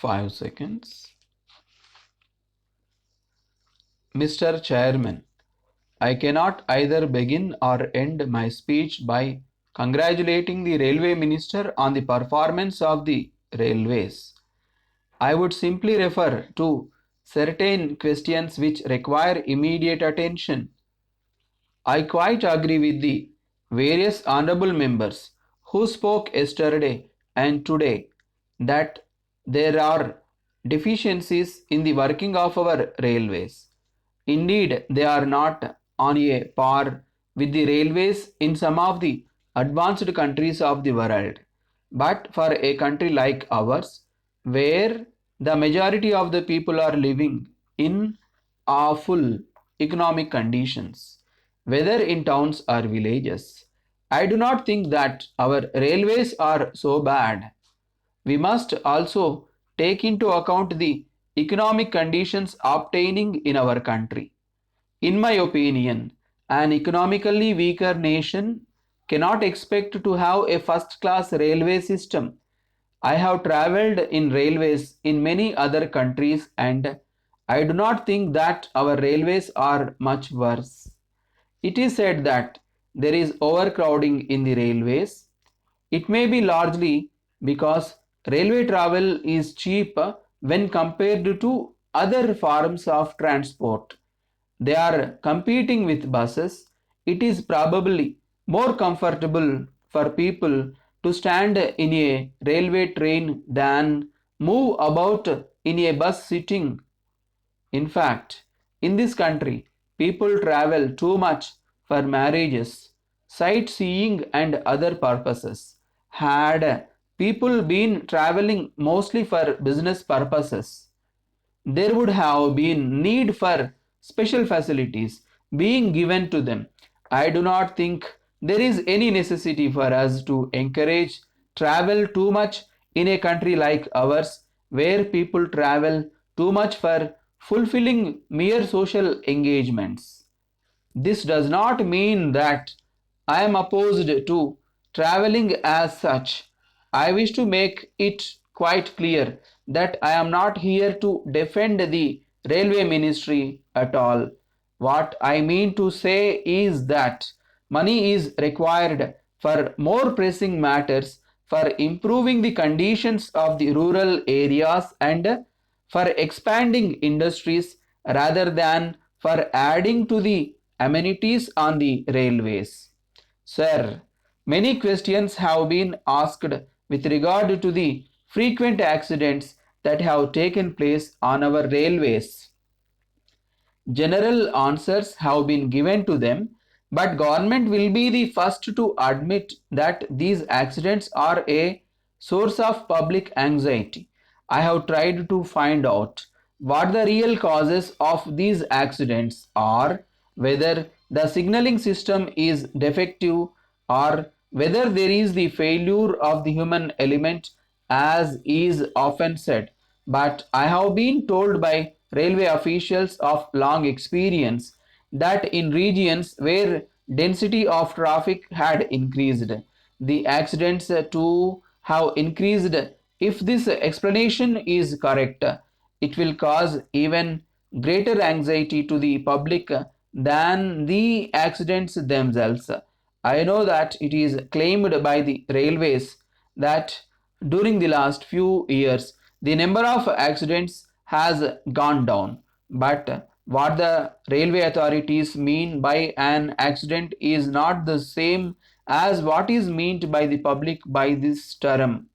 5 seconds. Mr. Chairman, I cannot either begin or end my speech by congratulating the Railway Minister on the performance of the railways. I would simply refer to certain questions which require immediate attention. I quite agree with the various honorable members who spoke yesterday and today that there are deficiencies in the working of our railways. Indeed, they are not on a par with the railways in some of the advanced countries of the world. But for a country like ours, where the majority of the people are living in awful economic conditions, whether in towns or villages, I do not think that our railways are so bad. We must also take into account the economic conditions obtaining in our country. In my opinion, an economically weaker nation cannot expect to have a first class railway system. I have travelled in railways in many other countries and I do not think that our railways are much worse. It is said that there is overcrowding in the railways. It may be largely because railway travel is cheap when compared to other forms of transport. They are competing with buses. It is probably more comfortable for people to stand in a railway train than move about in a bus sitting. In fact, in this country, people travel too much for marriages, sightseeing, and other purposes. Had people been traveling mostly for business purposes, there would have been need for special facilities being given to them. I do not think there is any necessity for us to encourage travel too much in a country like ours where people travel too much for fulfilling mere social engagements. This does not mean that I am opposed to traveling as such. I wish to make it quite clear that I am not here to defend the railway ministry at all. What I mean to say is that money is required for more pressing matters, for improving the conditions of the rural areas and for expanding industries rather than for adding to the amenities on the railways. Sir, many questions have been asked with regard to the frequent accidents that have taken place on our railways. General answers have been given to them, but government will be the first to admit that these accidents are a source of public anxiety. I have tried to find out what the real causes of these accidents are, whether the signaling system is defective or whether there is the failure of the human element as is often said. But I have been told by railway officials of long experience that in regions where density of traffic had increased, the accidents too have increased. If this explanation is correct, it will cause even greater anxiety to the public than the accidents themselves. I know that it is claimed by the railways that during the last few years the number of accidents has gone down, but what the railway authorities mean by an accident is not the same as what is meant by the public by this term.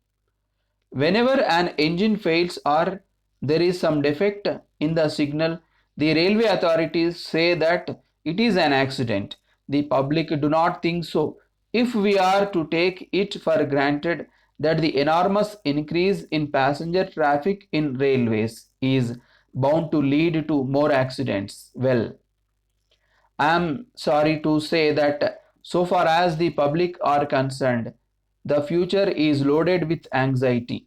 Whenever an engine fails or there is some defect in the signal, the railway authorities say that it is an accident. The public do not think so. If we are to take it for granted that the enormous increase in passenger traffic in railways is bound to lead to more accidents, well, I am sorry to say that so far as the public are concerned, the future is loaded with anxiety.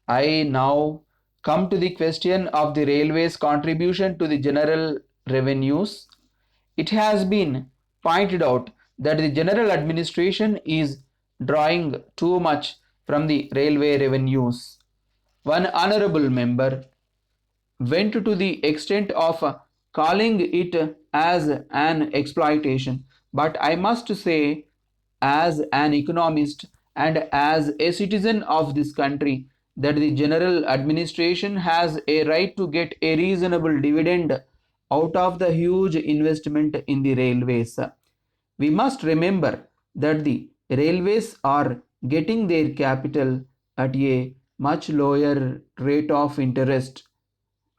I now come to the question of the railway's contribution to the general revenues. It has been pointed out that the general administration is drawing too much from the railway revenues. One honorable member went to the extent of calling it as an exploitation. But I must say, as an economist and as a citizen of this country, that the general administration has a right to get a reasonable dividend out of the huge investment in the railways. We must remember that the railways are getting their capital at a much lower rate of interest.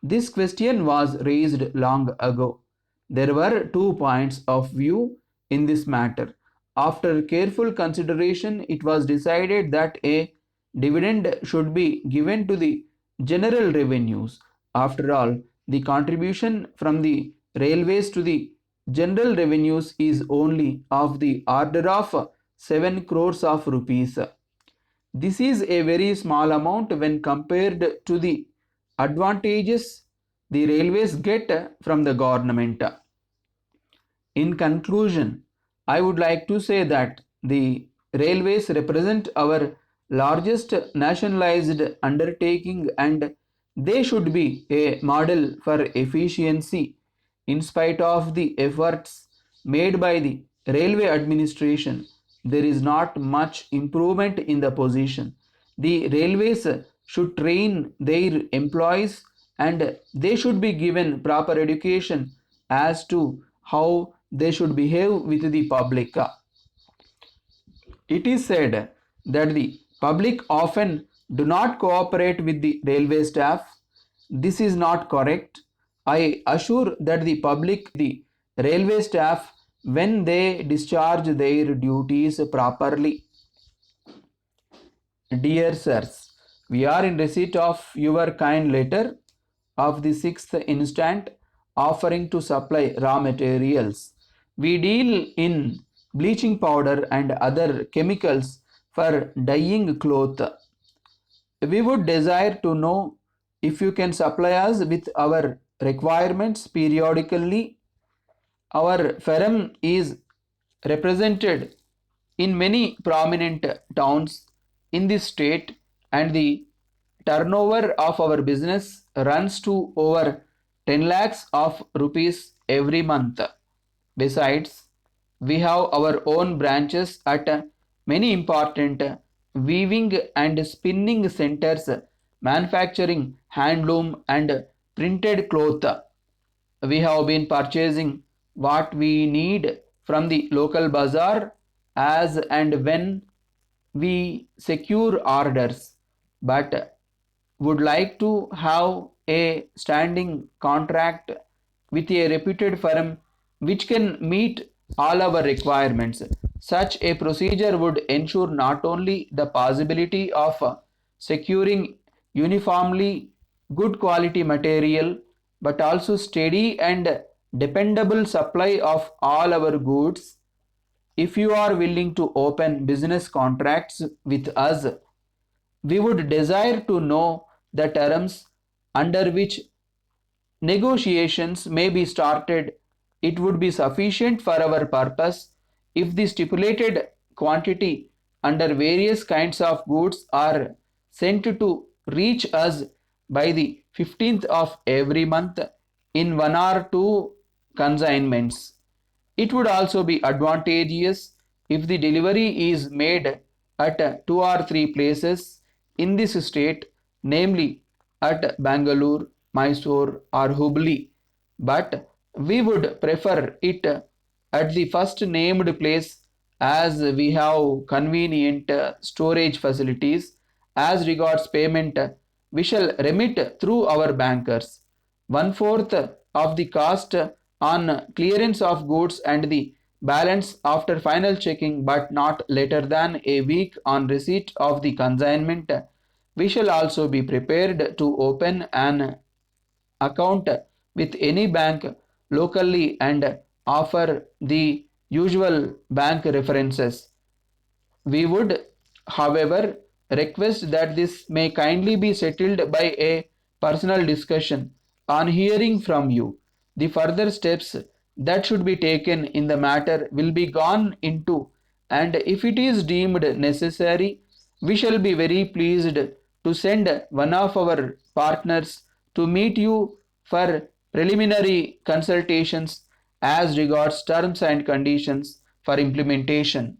This question was raised long ago. There were 2 points of view in this matter. After careful consideration, it was decided that a dividend should be given to the general revenues. After all, the contribution from the railways to the general revenues is only of the order of 7 crores of rupees. This is a very small amount when compared to the advantages the railways get from the government. In conclusion, I would like to say that the railways represent our largest nationalized undertaking and they should be a model for efficiency. In spite of the efforts made by the railway administration, there is not much improvement in the position. The railways should train their employees and they should be given proper education as to how they should behave with the public. It is said that the public often do not cooperate with the railway staff. This is not correct. I assure that the public the railway staff when they discharge their duties properly. Dear sirs, we are in receipt of your kind letter of the 6th instant offering to supply raw materials. We deal in bleaching powder and other chemicals for dyeing cloth. We would desire to know if you can supply us with our requirements periodically. Our firm is represented in many prominent towns in the state and the turnover of our business runs to over 10 lakhs of rupees every month. Besides, we have our own branches at many important weaving and spinning centers manufacturing handloom and printed cloth. We have been purchasing what we need from the local bazaar as and when we secure orders, but would like to have a standing contract with a reputed firm which can meet all our requirements. Such a procedure would ensure not only the possibility of securing uniformly good quality material but also steady and dependable supply of all our goods. If you are willing to open business contracts with us, we would desire to know the terms under which negotiations may be started. It would be sufficient for our purpose if the stipulated quantity under various kinds of goods are sent to reach us by the 15th of every month in one or two consignments. It would also be advantageous if the delivery is made at two or three places in this state, namely at Bangalore, Mysore, or Hubli, but we would prefer it at the first named place as we have convenient storage facilities. As regards payment, we shall remit through our bankers. One fourth of the cost on clearance of goods and the balance after final checking, but not later than a week on receipt of the consignment. We shall also be prepared to open an account with any bank locally and offer the usual bank references. We would, however, request that this may kindly be settled by a personal discussion on hearing from you. The further steps that should be taken in the matter will be gone into, and if it is deemed necessary, we shall be very pleased to send one of our partners to meet you for preliminary consultations as regards terms and conditions for implementation.